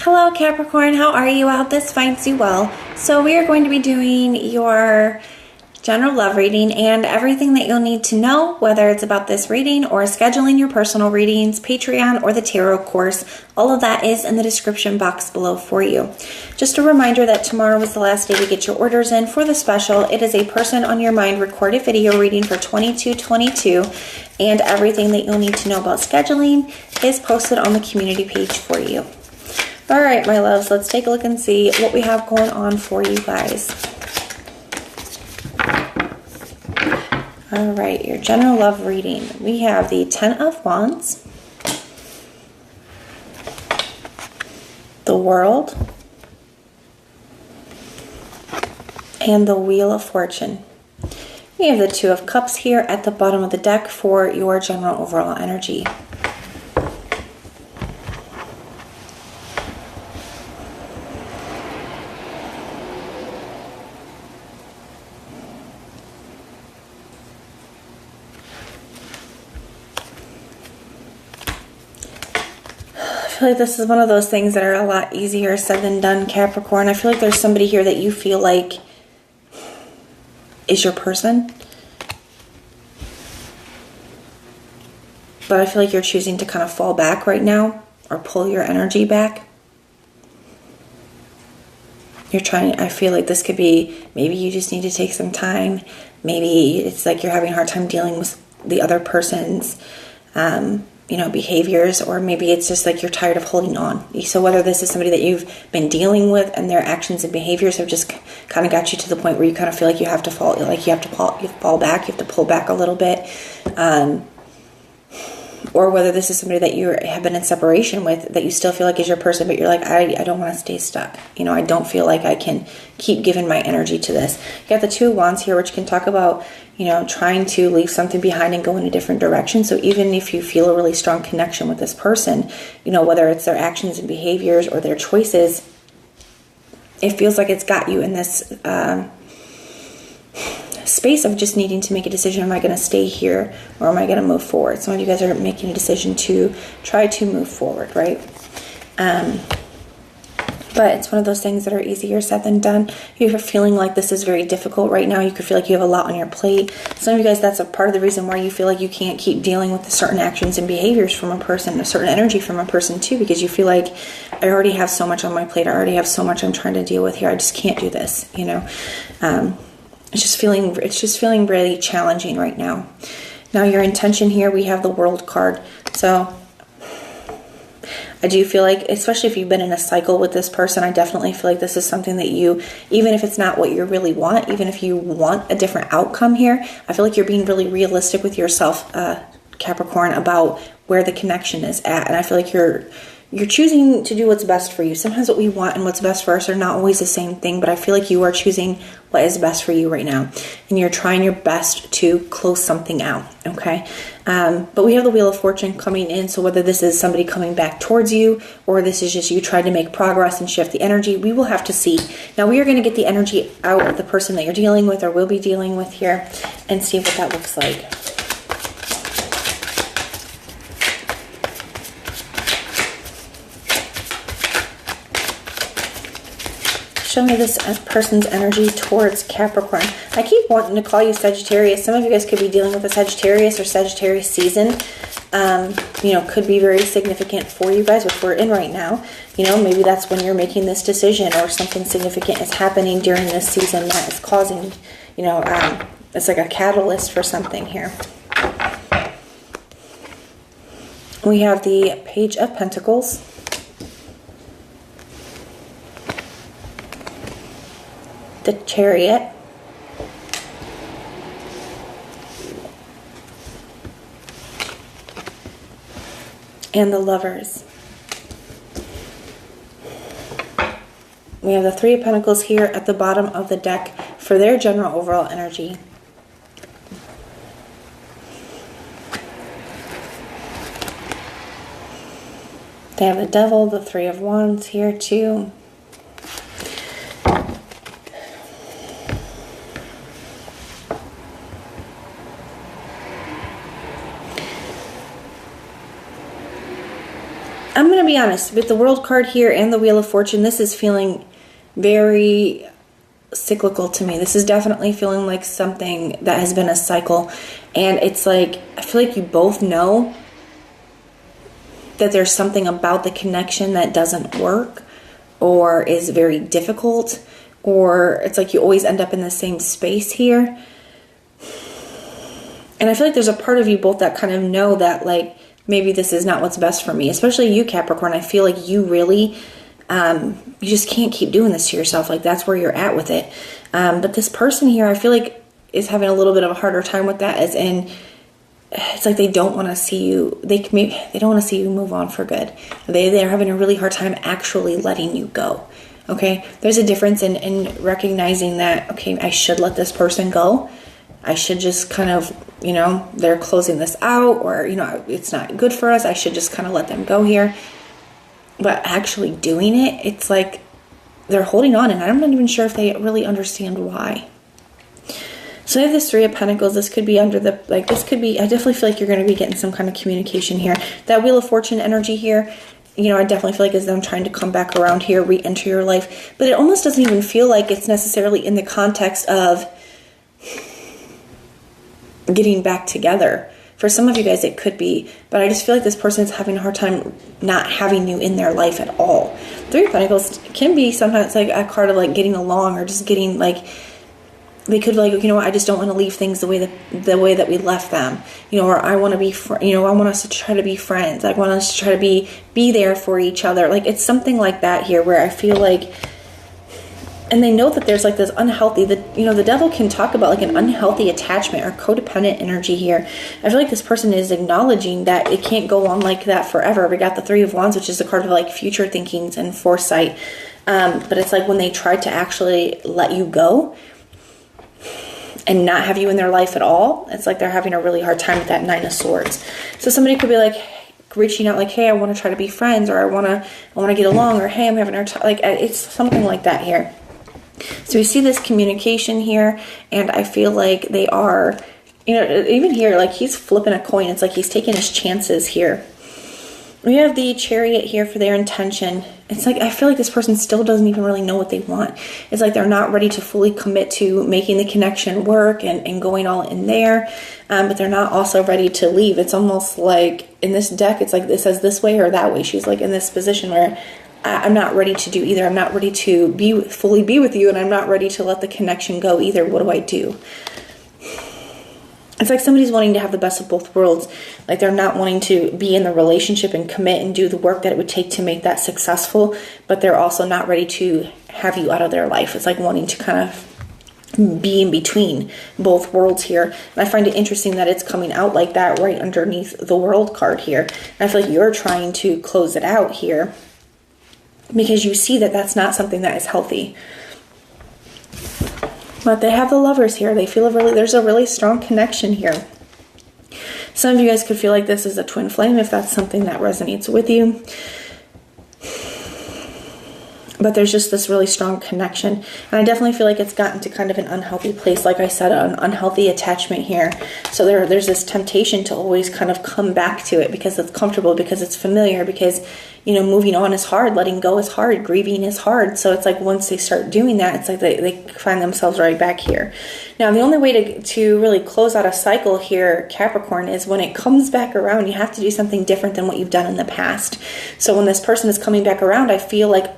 Hello Capricorn, how are you? I hope this finds you well. So we are going to be doing your general love reading and everything that you'll need to know, whether it's about this reading or scheduling your personal readings, Patreon, or the tarot course. All of that is in the description box below for you. Just a reminder that tomorrow is the last day to get your orders in for the special. It is a person on your mind recorded video reading for $22.22, and everything that you'll need to know about scheduling is posted on the community page for you. All right, my loves, let's take a look and see what we have going on for you guys. All right, your general love reading. We have the Ten of Wands, the World, and the Wheel of Fortune. We have the Two of Cups here at the bottom of the deck for your general overall energy. I feel like this is one of those things that are a lot easier said than done, Capricorn. I feel like there's somebody here that you feel like is your person, but I feel like you're choosing to kind of fall back right now or pull your energy back. You're trying, I feel like this could be, maybe you just need to take some time. Maybe it's like you're having a hard time dealing with the other person's behaviors, or maybe it's just like you're tired of holding on. So whether this is somebody that you've been dealing with and their actions and behaviors have just kind of got you to the point where you kind of feel like you have to fall back, you have to pull back a little bit. Or whether this is somebody that you have been in separation with that you still feel like is your person, but you're like, I don't want to stay stuck. I don't feel like I can keep giving my energy to this. You got the Two of Wands here, which can talk about, trying to leave something behind and go in a different direction. So even if you feel a really strong connection with this person, whether it's their actions and behaviors or their choices, it feels like it's got you in this space of just needing to make a decision. Am I going to stay here or am I going to move forward? Some of you guys are making a decision to try to move forward, right? But it's one of those things that are easier said than done. You're feeling like this is very difficult right now. You could feel like you have a lot on your plate. Some of you guys, that's a part of the reason why you feel like you can't keep dealing with certain actions and behaviors from a person, a certain energy from a person too, because you feel like I already have so much on my plate. I already have so much I'm trying to deal with here. I just can't do this, It's just feeling really challenging right now. Now your intention here, we have the World card. So I do feel like, especially if you've been in a cycle with this person, I definitely feel like this is something that you, even if it's not what you really want, even if you want a different outcome here, I feel like you're being really realistic with yourself, Capricorn, about where the connection is at. And I feel like you're choosing to do what's best for you. Sometimes what we want and what's best for us are not always the same thing, but I feel like you are choosing what is best for you right now. And you're trying your best to close something out, okay? But we have the Wheel of Fortune coming in, so whether this is somebody coming back towards you or this is just you trying to make progress and shift the energy, we will have to see. Now we are going to get the energy out of the person that you're dealing with or will be dealing with here and see what that looks like. Show me this person's energy towards Capricorn. I keep wanting to call you Sagittarius. Some of you guys could be dealing with a Sagittarius or Sagittarius season. Could be very significant for you guys, which we're in right now. Maybe that's when you're making this decision or something significant is happening during this season that is causing, it's like a catalyst for something here. We have the Page of Pentacles, the Chariot, and the Lovers. We have the Three of Pentacles here at the bottom of the deck for their general overall energy. They have the Devil, the Three of Wands here too. be honest, with the World card here and the Wheel of Fortune, this is feeling very cyclical to me. This is definitely feeling like something that has been a cycle. And it's like, I feel like you both know that there's something about the connection that doesn't work or is very difficult, or it's like you always end up in the same space here. And I feel like there's a part of you both that kind of know that, like, maybe this is not what's best for me. Especially you, Capricorn. I feel like you really, you just can't keep doing this to yourself. Like, that's where you're at with it. But this person here, I feel like, is having a little bit of a harder time with that, as in, it's like they don't want to see you. They don't want to see you move on for good. They're having a really hard time actually letting you go. Okay, there's a difference in recognizing that, okay, I should let this person go. I should just kind of, you know, they're closing this out, or, you know, it's not good for us. I should just kind of let them go here. But actually doing it, it's like they're holding on, and I'm not even sure if they really understand why. So I have this Three of Pentacles. This could be under the, like, this could be, I definitely feel like you're going to be getting some kind of communication here. That Wheel of Fortune energy here, you know, I definitely feel like is them trying to come back around here, re-enter your life. But it almost doesn't even feel like it's necessarily in the context of getting back together. For some of you guys, it could be, but I just feel like this person's having a hard time not having you in their life at all. Three of Pentacles can be sometimes like a card of like getting along, or just getting like, they could like, you know what, I just don't want to leave things the way that we left them, you know, or I want to be, you know, I want us to try to be friends. I want us to try to be there for each other. Like, it's something like that here, where I feel like, and they know that there's like this unhealthy, you know, the devil can talk about like an unhealthy attachment or codependent energy here. I feel like this person is acknowledging that it can't go on like that forever. We got the Three of Wands, which is a card of like future thinkings and foresight. But it's like when they tried to actually let you go and not have you in their life at all, it's like they're having a really hard time with that Nine of Swords. So somebody could be like reaching out like, hey, I want to try to be friends, or I want to get along, or hey, I'm having a hard time. Like, it's something like that here. So we see this communication here, and I feel like they are, you know, even here, like he's flipping a coin. It's like he's taking his chances here. We have the Chariot here for their intention. It's like, I feel like this person still doesn't even really know what they want. It's like they're not ready to fully commit to making the connection work and going all in there. But they're not also ready to leave. It's almost like in this deck, it's like it says this way or that way. She's like in this position where I'm not ready to do either. I'm not ready to fully be with you, and I'm not ready to let the connection go either. What do I do? It's like somebody's wanting to have the best of both worlds. Like, they're not wanting to be in the relationship and commit and do the work that it would take to make that successful, but they're also not ready to have you out of their life. It's like wanting to kind of be in between both worlds here. And I find it interesting that it's coming out like that right underneath the World card here. And I feel like you're trying to close it out here because you see that that's not something that is healthy. But they have the Lovers here. They feel there's a really strong connection here. Some of you guys could feel like this is a twin flame if that's something that resonates with you. But there's just this really strong connection. And I definitely feel like it's gotten to kind of an unhealthy place. Like I said, an unhealthy attachment here. So there's this temptation to always kind of come back to it because it's comfortable, because it's familiar, because, you know, moving on is hard, letting go is hard, grieving is hard. So it's like once they start doing that, it's like they find themselves right back here. Now, the only way to really close out a cycle here, Capricorn, is when it comes back around, you have to do something different than what you've done in the past. So when this person is coming back around, I feel like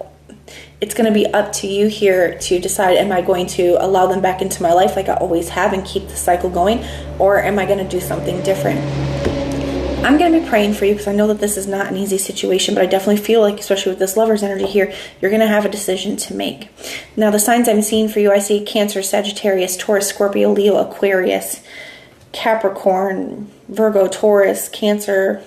it's going to be up to you here to decide, am I going to allow them back into my life like I always have and keep the cycle going, or am I going to do something different? I'm going to be praying for you because I know that this is not an easy situation, but I definitely feel like, especially with this Lover's energy here, you're going to have a decision to make. Now, the signs I'm seeing for you, I see Cancer, Sagittarius, Taurus, Scorpio, Leo, Aquarius, Capricorn, Virgo, Taurus, Cancer,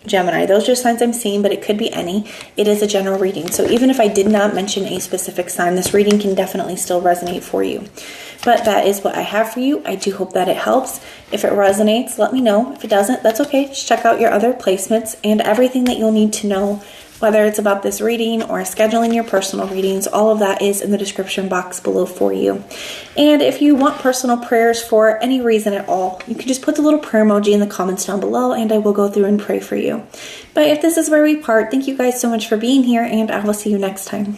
Gemini. Those are signs I'm seeing, but it could be any. It is a general reading. So even if I did not mention a specific sign, this reading can definitely still resonate for you. But that is what I have for you. I do hope that it helps. If it resonates, let me know. If it doesn't, that's okay. Just check out your other placements and everything that you'll need to know whether it's about this reading or scheduling your personal readings, all of that is in the description box below for you. And if you want personal prayers for any reason at all, you can just put the little prayer emoji in the comments down below and I will go through and pray for you. But if this is where we part, thank you guys so much for being here, and I will see you next time.